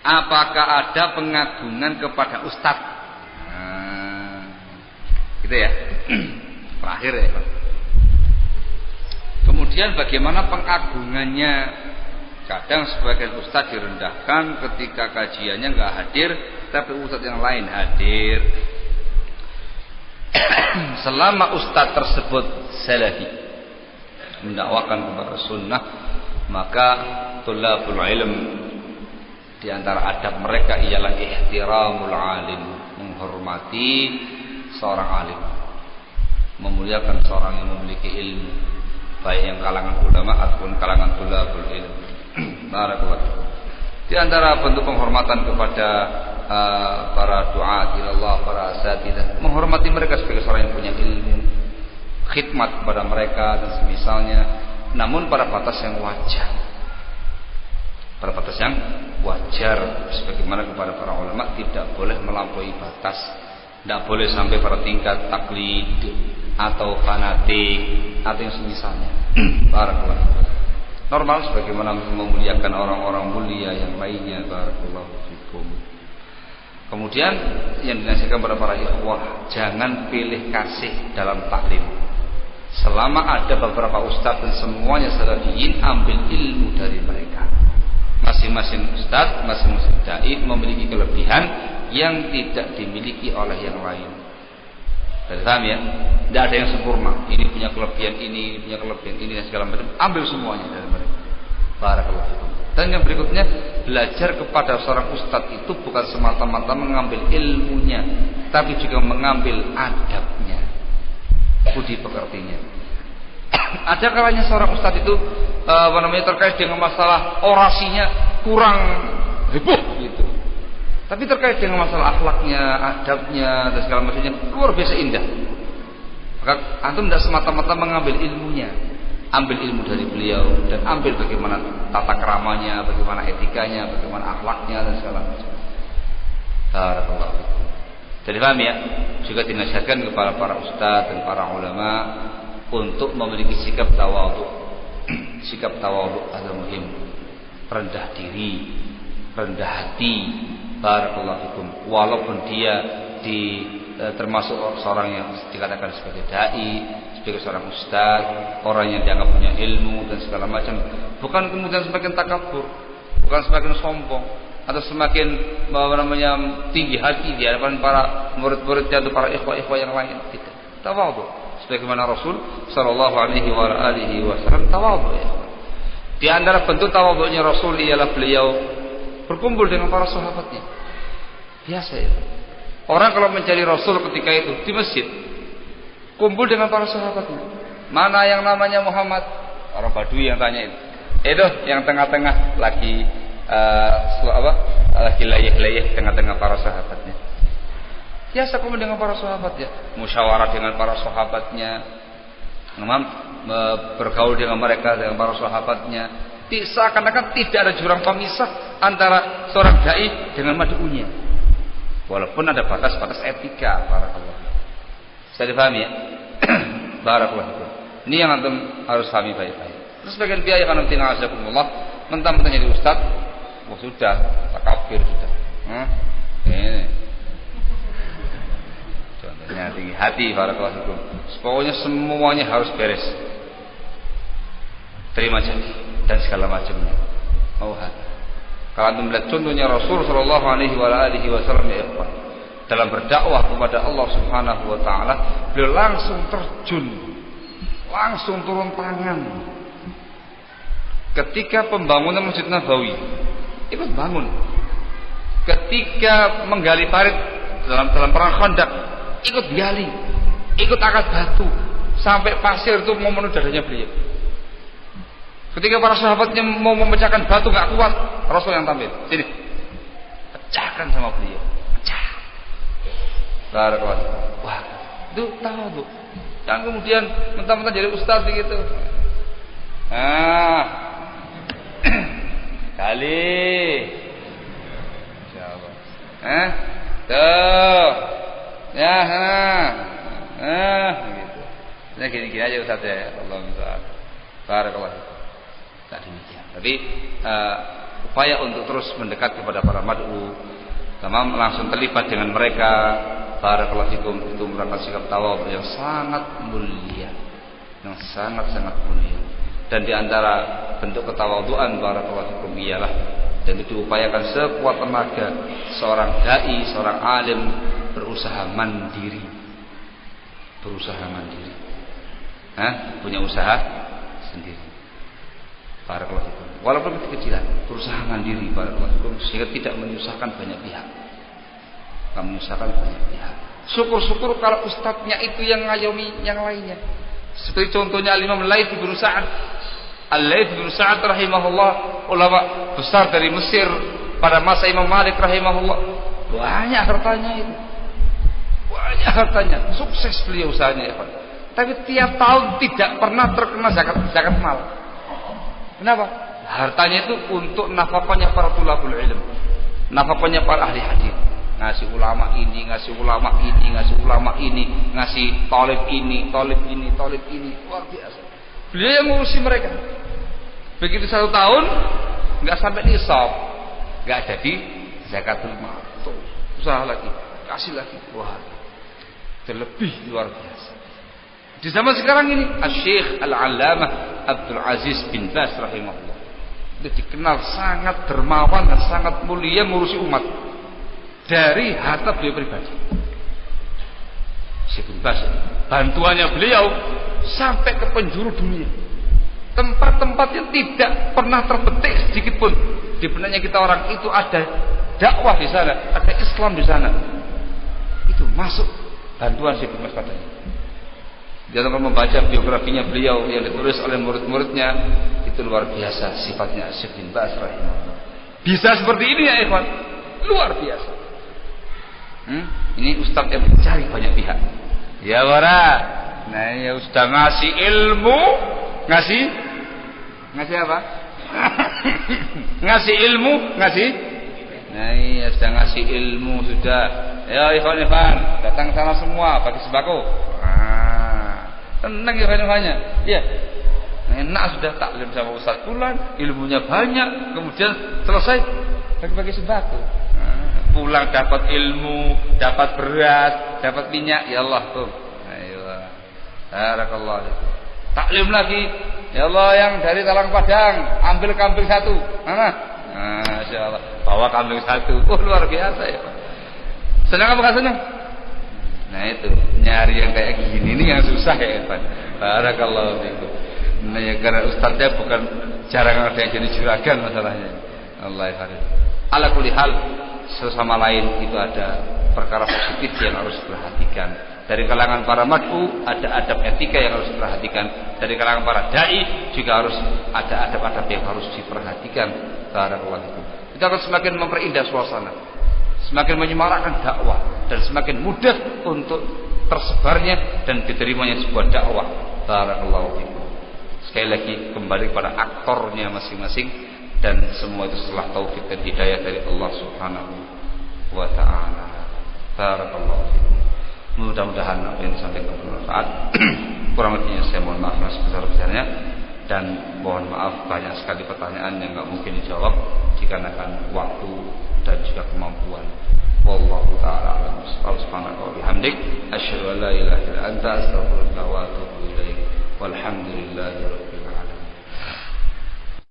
Apakah ada pengagungan kepada ustadz? Gitu ya. Terakhir ya. Kemudian bagaimana pengagungannya? Kadang sebagian ustadz direndahkan ketika kajiannya nggak hadir, tapi ustadz yang lain hadir. Selama ustadz tersebut salafi, mendakwakan kepada sunnah, maka tulabul ilm, di antara adab mereka ialah ihtiramul alim, menghormati seorang alim, memuliakan seorang yang memiliki ilmu, baik yang kalangan ulama ataupun kalangan tulabul ilm. Barakallahu. Di antara bentuk penghormatan kepada para duat ilallah, para asatidzah, menghormati mereka sebagai seorang yang punya ilmu, khidmat kepada mereka dan semisalnya, namun pada batas yang wajar. Pada batas yang wajar, sebagaimana kepada para ulama tidak boleh melampaui batas, tidak boleh sampai pada tingkat taklid atau fanatik atau yang semisalnya. Barakallahu. Normal sebagaimana memuliakan orang-orang mulia yang lainnya. Barakallahu fikum. Kemudian yang dinasihatkan kepada para ikhwah, jangan pilih kasih dalam taklim. Selama ada beberapa ustadz dan semuanya salafiyin, ambil ilmu dari mereka. Masing-masing ustadz, masing-masing dai memiliki kelebihan yang tidak dimiliki oleh yang lain. Paham ya? Tidak ada yang sempurna. Ini punya kelebihan ini punya kelebihan ini dan segala macam. Ambil semuanya dari mereka. Barakallahu fikum. Dan yang berikutnya, belajar kepada seorang ustadz itu bukan semata-mata mengambil ilmunya, tapi juga mengambil adabnya, budi pekertinya. Ada kalanya seorang ustadz itu terkait dengan masalah orasinya kurang heboh gitu. Tapi terkait dengan masalah akhlaknya, adabnya dan segala macamnya luar biasa indah. Maka antum tidak semata-mata mengambil ilmunya, ambil ilmu dari beliau dan ambil bagaimana tata keramanya, bagaimana etikanya, bagaimana akhlaknya dan segala macam. Barakallahu fikum. Jadi paham ya? Juga dinasihatkan kepada para ustaz dan para ulama untuk memiliki sikap tawadhu. Sikap tawadhu adalah muhim. Rendah diri, rendah hati. Barakallahu fikum. Walaupun dia termasuk seorang yang dikatakan sebagai dai, sebagai seorang ustaz, orang yang dianggap punya ilmu dan segala macam, bukan kemudian semakin takabur, bukan semakin sombong atau semakin tinggi hati di hadapan para murid-muridnya atau para ikhwah-ikhwah yang lain. Tidak. Tawadhu. Sebagaimana Rasul sallallahu alaihi wasallam tawadhu ya. Di antara bentuk tawadhunya Rasul ialah beliau berkumpul dengan para sahabatnya. Biasa ya. Orang kalau mencari Rasul ketika itu di masjid, kumpul dengan para sahabatnya. Mana yang namanya Muhammad? Orang Badui yang tanya itu. Itu yang tengah-tengah lagi lagi layih-layih tengah-tengah para sahabatnya. Biasa kumpul dengan para sahabatnya, musyawarah dengan para sahabatnya, bergaul dengan mereka, dengan para sahabatnya. Seakan-akan tidak ada jurang pemisah antara seorang dai dengan mad'unya. Walaupun ada batas-batas etika. Barakallahu. Bisa dipahami ya? Barakallahu. Ini yang antum harus pahami baik-baik. Terus bagian biaya kan nanti na'azakumullah, mentang-mentang jadi ustaz, sudah takabir sudah. Ini. Contohnya tinggi hati. Barakallahu. Pokoknya semuanya harus beres. Terima jadi dan segala macamnya. Kalau antum melihat contohnya Rasul sallallahu alaihi wasallam ya ikhwan, dalam berdakwah kepada Allah Subhanahu wa taala, beliau langsung terjun, langsung turun tangan. Ketika pembangunan Masjid Nabawi, ikut bangun. Ketika menggali parit dalam perang Khandaq, ikut gali, ikut angkat batu sampai pasir itu mau memenuhi dadanya beliau. Ketika para sahabatnya mau memecahkan batu nggak kuat, Rasul yang tampil. Sini, pecahkan sama beliau, pecah. Barakallahu. Wah, itu tahu tuh. Jangan kemudian mentang-mentang jadi ustaz gitu. Kali. Siapa? Tuh. Ya, gitu. Nah, gini-gini aja ustaz ya. Allah musta'an. Barakallahu. Tak demikian. Tapi upaya untuk terus mendekat kepada para mad'u, tamam, langsung terlibat dengan mereka. Barakallahu fikum, itu merupakan sikap tawadhu yang sangat mulia, yang sangat-sangat mulia. Dan di antara bentuk ketawadhuan barakallahu fikum ialah, dan itu diupayakan sekuat tenaga, seorang dai, seorang alim berusaha mandiri. Berusaha mandiri. Punya usaha sendiri. Barakallahu fikum. Walaupun kecil-kecilan, berusaha mandiri barakallahu fikum, sehingga tidak menyusahkan banyak pihak. Tidak menyusahkan banyak pihak. Syukur-syukur kalau ustadznya itu yang ngayomi yang lainnya. Seperti contohnya Al-Imam Laits bin Sa'ad. Al-Laits bin Sa'ad rahimahullah, ulama besar dari Mesir pada masa Imam Malik rahimahullah. Banyak hartanya itu. Banyak hartanya. Sukses beliau usahanya ya Pak. Tapi tiap tahun tidak pernah terkena zakat mal. Kenapa? Hartanya itu untuk nafkahnya para tulabul ilm, nafkahnya para ahli hadis. Ngasih ulama ini, ngasih ulama ini, ngasih ulama ini, ngasih talib ini, talib ini, talib ini. Luar biasa. Beliau yang ngurusi mereka. Begitu 1 tahun nggak sampai nisab, nggak jadi zakatul mal. Tuh, usaha lagi, kasih lagi. Wah, terlebih luar biasa. Di zaman sekarang ini, Asy-Syaikh Al-Allamah Abdul Aziz bin Baz rahimahullah, dia dikenal sangat dermawan dan sangat mulia ngurusi umat dari harta beliau pribadi. Syekh bin Baz, bantuannya beliau sampai ke penjuru dunia, tempat-tempat yang tidak pernah terbetik sedikit pun di benaknya kita orang itu ada dakwah di sana, ada Islam di sana. Itu masuk bantuan Syekh bin Baz padanya. Dia akan membaca biografinya beliau yang ditulis oleh murid-muridnya, itu luar biasa sifatnya Syekh bin Baz rahimahullah. Bisa seperti ini ya ikhwan, luar biasa. Ini ustaz yang mencari banyak pihak. Ya wara, nah ya sudah ngasih ilmu, ngasih apa? Ngasih ilmu, ngasih. Nah ya sudah ngasih ilmu sudah. Ya ikhwan, datang sana semua pakai sembako. Tenang ya banyak. Ya. Enak sudah taklim sama Ustaz Fulan, ilmunya banyak, kemudian selesai bagi-bagi sembako. Pulang dapat ilmu, dapat beras, dapat minyak, ya Allah tuh. Ayo. Barakallah. Taklim lagi. Ya Allah yang dari Talang Padang, ambil kambing 1. Mana? Masya Allah. Bawa kambing 1. Oh luar biasa ya. Senang apa senang? Nah itu nyari yang kayak gini ini yang susah ya Pak. Barakallahu fikum. Nah ya karena ustadznya bukan jarang ada yang jadi juragan masalahnya. Allah ya Farid. Ala kulli hal, sesama lain itu ada perkara positif yang harus diperhatikan. Dari kalangan para mad'u ada adab etika yang harus diperhatikan. Dari kalangan para dai juga harus ada adab-adab yang harus diperhatikan. Barakallahu fikum. Itu akan semakin memperindah suasana, semakin menyemarakkan dakwah, dan semakin mudah untuk tersebarnya dan diterimanya sebuah dakwah. Barakallahu fikum. Sekali lagi kembali pada aktornya masing-masing, dan semua itu setelah taufik dan hidayah dari Allah Subhanahu wa ta'ala. Barakallahu fikum. Mudah-mudahan apa yang disampaikan bermanfaat. Kurang lebihnya saya mohon maaf sebesar-besarnya, dan mohon maaf banyak sekali pertanyaan yang nggak mungkin dijawab dikarenakan waktu dan juga kemampuan. Wallahu ta'ala a'lam. Subhanaka wa bihamdik, asyhadu an la ilaha illa anta, astaghfiruka wa atubu ilaik. Walhamdulillahi rabbil